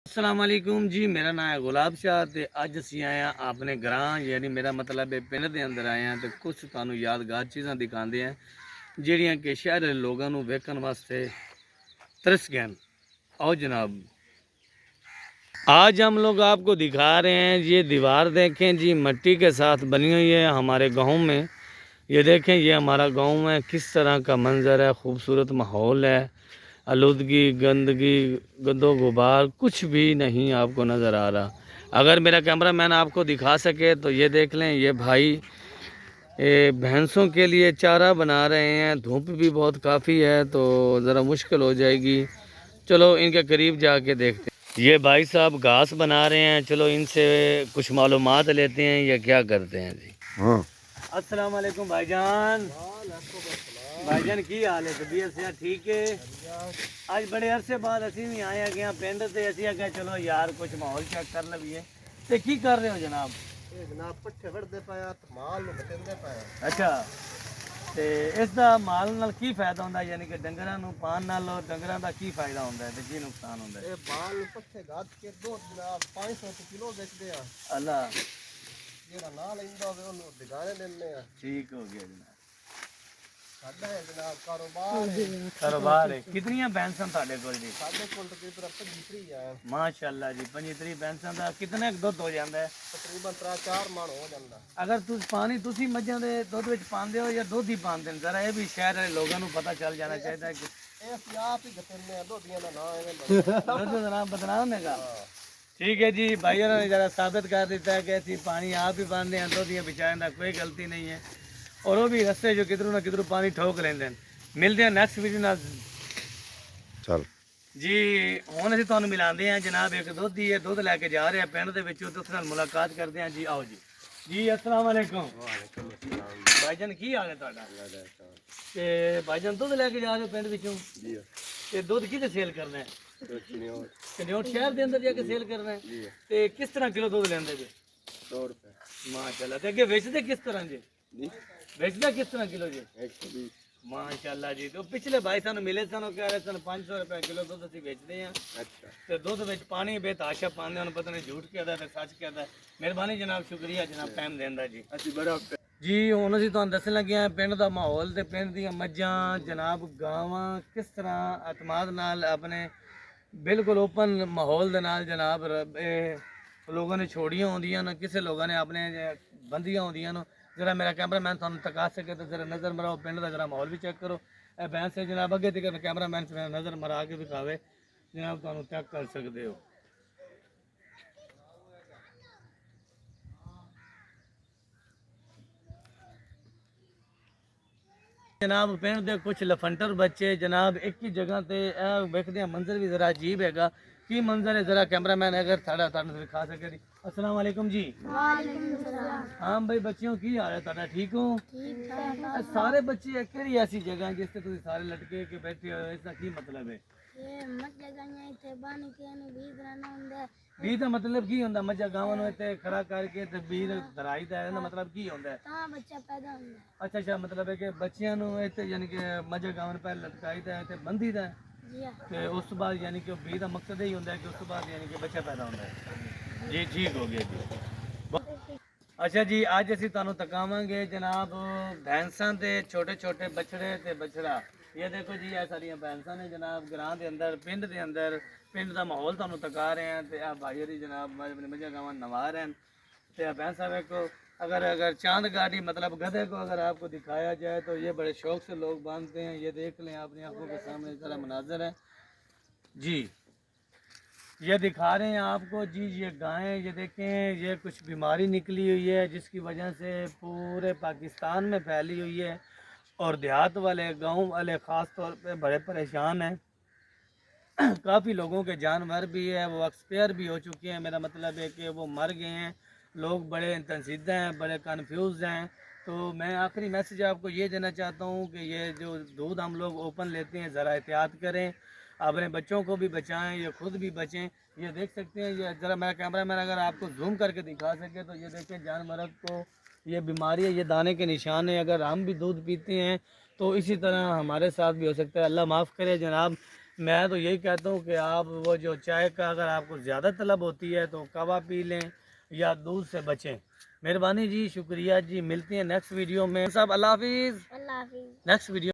अस्सलाम वालेकुम जी। मेरा नाम है गुलाब शाह ते अज असी आए हैं अपने ग्रां यानी मेरा मतलब है पिंड के अंदर आए हैं तो कुछ तुहानू यादगार चीज़ां दिखाते हैं ਜਿਹੜੀਆਂ कि शहर के लोगों को वेखण वास्ते तरस गए। आओ जनाब, आज हम लोग आपको दिखा रहे हैं ये दीवार देखें जी, मिट्टी के साथ बनी हुई है हमारे गांव में। ये देखें ये हमारा गांव है, किस तरह का मंजर है, खूबसूरत माहौल है, आलूदगी गंदगी गंदो गुबार कुछ भी नहीं आपको नज़र आ रहा। अगर मेरा कैमरा मैन आपको दिखा सके तो ये देख लें, ये भाई भैंसों के लिए चारा बना रहे हैं। धूप भी बहुत काफ़ी है तो ज़रा मुश्किल हो जाएगी। चलो इनके करीब जाके देखते हैं। ये भाई साहब घास बना रहे हैं, चलो इनसे कुछ मालूमात लेते हैं ये क्या करते हैं जी। हाँ। अस्सलाम वालेकुम भाईजान। भाईजान की हाल है, तबीयत से ठीक है? आज बड़े अरसे बाद असी भी आए हैं पिंड ते असी आख्या चलो यार कुछ माहौल चेक कर लवीए। ते की कर रहे हो जनाब? ਇਹ ਜਨਾਬ ਪੱਠੇ ਵੜਦੇ ਪਿਆ ਤੇ ਮਾਲ ਨੂੰ ਬਟਿੰਦੇ ਪਿਆ। अच्छा, ਤੇ ਇਸ ਦਾ ਮਾਲ ਨਾਲ ਕੀ ਫਾਇਦਾ ਹੁੰਦਾ, ਯਾਨੀ ਕਿ ਡੰਗਰਾਂ ਨੂੰ ਪਾਣ ਨਾਲ ਡੰਗਰਾਂ ਦਾ ਕੀ ਫਾਇਦਾ ਹੁੰਦਾ ਹੈ ਤੇ ਕੀ ਨੁਕਸਾਨ ਹੁੰਦਾ ਹੈ? ਇਹ ਮਾਲ ਨੂੰ ਪੱਠੇ ਗੱਡ ਕੇ ਦੁੱਧ ਜਨਾਬ 500 ਕਿਲੋ ਵੇਚਦੇ ਆ। ਅੱਲਾ, ਜਿਹੜਾ ਨਾ ਲੈਂਦਾ ਹੋਵੇ ਉਹਨੂੰ ਦਿਗਾਣੇ ਦਿੰਦੇ ਆ। ठीक हो गया जनाब। ਸਾਡਾ ਇਹ ਜਨਾਬ ਕਾਰੋਬਾਰ ਹੈ। कारोबार है। कितनी भैंसा ਤੁਹਾਡੇ ਕੋਲ जी? ਸਾਡੇ ਕੋਲ ਤਕਰੀਬਨ 25 ਆ। माशाअल्लाह जी, 25 ਭੈਂਸਾਂ ਦਾ ਕਿੰਨਾ ਕੁ ਦੁੱਧ ਹੋ ਜਾਂਦਾ ਹੈ? ਤਕਰੀਬਨ 3-4 ਮਣ ਹੋ ਜਾਂਦਾ। ਅਗਰ ਤੁਸੀਂ ਮੱਝਾਂ ਦੇ ਦੁੱਧ ਵਿੱਚ ਪਾਉਂਦੇ ਹੋ ਜਾਂ ਦੁੱਧ ਹੀ ਪਾਉਂਦੇ ਨੇ, ਜ਼ਰਾ ਇਹ ਵੀ ਸ਼ਹਿਰ ਵਾਲੇ ਲੋਕਾਂ ਨੂੰ ਪਤਾ ਚੱਲ ਜਾਣਾ ਚਾਹੀਦਾ ਹੈ ਕਿ ਇਹ ਅਸੀਂ ਆਪ ਹੀ ਗਤਨੇ ਆ, ਦੋਧੀਆਂ ਦਾ ਨਾਂ ਐਵੇਂ दुध का नाम बदनाम है का। ठीक है जी, भाइयों ने जरा साबित कर दिता है कि ऐसी पानी आप ही पाते हैं, दुध बिचारे का कोई गलती नहीं है। और वो भी रस्ते जो किधरों ना किधरों पानी ठोक लेंगे। मिलते हैं नेक्स्ट वीडियो नाल ਚੱਲ जी। हुण असीं तुहानूं मिलांदे हैं जनाब, एक दुध ही है, दुध लैके जा रहे हैं पिंड दे विचों ते उस नाल मुलाकात करते हैं जी। आओ जी। जी अस्सलाम वालेकुम। ਵਾਲੇਕੁਮ ਅਸਲਾਮ भाईजान की हाल है तुहाडा? ते भाईजान दुध लैके जा रहे हो पिंड विचों ਜੀ ते दुध किते सेल करना है? ਚਿਨਿਓ कन्योट शहर के अंदर जाके सेल करना है। ਜੀ ते किस तरह किलो दुध लेंदे जी? 100 ਰੁਪਏ माशाल्लाह। ते अगे बेचदे किस तरह जी? ਜੀ बेचदा किस तरह किलो जी? 120 माशाल्लाह जी। तो पिछले भाई सानू मिले सन, कह रहे सन 500 रुपए किलो दुध असीं बेचदे हैं ਅੱਛਾ ते दुध विच पानी बेताशा पाਉਂਦੇ ਹਨ, पता नहीं झूठ कहदा ते सच कहदा। मेहरबानी जनाब, शुक्रिया जनाब टाइम देਣ ਦਾ जी। ਅਸੀਂ ਬੜਾ जी ਹੁਣ ਅਸੀਂ ਤੁਹਾਨੂੰ ਦੱਸਣ ਲੱਗੇ ਹਾਂ ਪਿੰਡ ਦਾ ਮਾਹੌਲ ਤੇ ਪਿੰਡ ਦੀਆਂ ਮੱਝਾਂ ਜਨਾਬ ਗਾਵਾਂ ਕਿਸ ਤਰ੍ਹਾਂ ਇਤਮਾਦ ਨਾਲ ਆਪਣੇ ਬਿਲਕੁਲ ਓਪਨ ਮਾਹੌਲ ਦੇ ਨਾਲ ਜਨਾਬ ਇਹ ਲੋਕਾਂ ਨੇ ਛੋੜੀਆਂ ਹੁੰਦੀਆਂ ਨੇ, ਕਿਸੇ ਲੋਕਾਂ ਨੇ ਆਪਣੇ ਬੰਦੀਆਂ ਹੁੰਦੀਆਂ ਨੇ। जरा मेरा कैमरा मैन थानू तका सके तो जरा नज़र मराओ, पिंड का जरा माहौल भी चेक करो। ए भैंस है जनाब, अगे तक कैमरा मैन से नज़र मरा के दिखावे जनाब, तुहानू चेक कर सकते हो। जनाब पिंड के कुछ लफंटर बच्चे जनाब एक ही जगह ते वेखदे मंजर भी जरा अजीब हैगा। की मंजर है जरा कैमरा मैन अगर थाड़ा थानू दिखा सके। अस्सलाम वालेकुम जी। हाँ भाई बच्चियों की हाल है तुहाडा, ठीक हो? सारे बच्चे एक ही ऐसी जगह जिस ते तुसीं सारे लटके के बैठे हो, इसका की मतलब है? बीज का मतलब की होंदा? मज्जा गावां नूं इत्ते खड़ा करके ते बीज धराईदा, ਇਹਦਾ मतलब की होंदा है? ਤਾਂ ਬੱਚਾ ਪੈਦਾ ਹੁੰਦਾ अच्छा अच्छा, मतलब है कि बच्चियां नूं इत्ते यानी कि मज्जा गावां नूं पहले लटकाईदा है ते बंधीदा है ਜੀ ਆ ਤੇ ਉਸ ਤੋਂ ਬਾਅਦ यानी कि बीज का मकसद यही होंदा है कि उस तो बाद यानी कि बच्चा पैदा होंदा है जी। ठीक हो गया जी। अच्छा जी, ਅੱਜ ਅਸੀਂ ਤੁਹਾਨੂੰ ਤਕਾਵਾਂਗੇ ਜਨਾਬ ਭੈਂਸਾਂ ਦੇ ਛੋਟੇ ਛੋਟੇ ਬਛੜੇ ਤੇ ਬਛੜਾ। ਇਹ ਦੇਖੋ ਜੀ, ਇਹ ਸਾਰੀਆਂ ਭੈਂਸਾਂ ਨੇ ਜਨਾਬ ਗ੍ਰਾਂ ਦੇ ਅੰਦਰ, ਪਿੰਡ ਦੇ ਅੰਦਰ। ਪਿੰਡ ਦਾ ਮਾਹੌਲ ਤੁਹਾਨੂੰ ਤਕਾ ਰਹੇ हैं ਤੇ ਆ ਭਾਈ ਦੀ ਜਨਾਬ अपनी मझा गावां नवा रहे हैं ਤੇ ਆ भैंसा देखो। अगर चांद गाड़ी मतलब गधे को अगर आपको दिखाया जाए तो ये बड़े शौक से लोग बांधते हैं। ये देख लें अपनी आंखों के सामने सारा मनाजर है जी। ये दिखा रहे हैं आपको जी। ये गायें ये देखें, ये कुछ बीमारी निकली हुई है जिसकी वजह से पूरे पाकिस्तान में फैली हुई है और देहात वाले गांव वाले ख़ास तौर पे बड़े परेशान हैं। काफ़ी लोगों के जानवर भी है वो एक्सपायर भी हो चुके हैं। मेरा मतलब है कि वो मर गए हैं। लोग बड़े तंजीदा हैं, बड़े कन्फ्यूज़ हैं। तो मैं आखिरी मैसेज आपको ये देना चाहता हूँ कि ये जो दूध हम लोग ओपन लेते हैं ज़रा एहतियात करें, अपने बच्चों को भी बचाएं, ये खुद भी बचें। ये देख सकते हैं, ये ज़रा मेरा कैमरा मैन अगर आपको जूम करके दिखा सके तो ये देखें जानवर को ये बीमारी है, ये दाने के निशान है। अगर हम भी दूध पीते हैं तो इसी तरह हमारे साथ भी हो सकता है। अल्लाह माफ़ करे जनाब, میں تو یہی کہتا ہوں کہ آپ وہ جو چائے کا اگر آپ کو زیادہ طلب ہوتی ہے تو کہوا پی لیں یا دودھ سے بچیں. مہربانی جی، شکریہ جی. ملتے ہیں نیکسٹ ویڈیو میں. صاحب اللہ حافظ. اللہ حافظ. Next video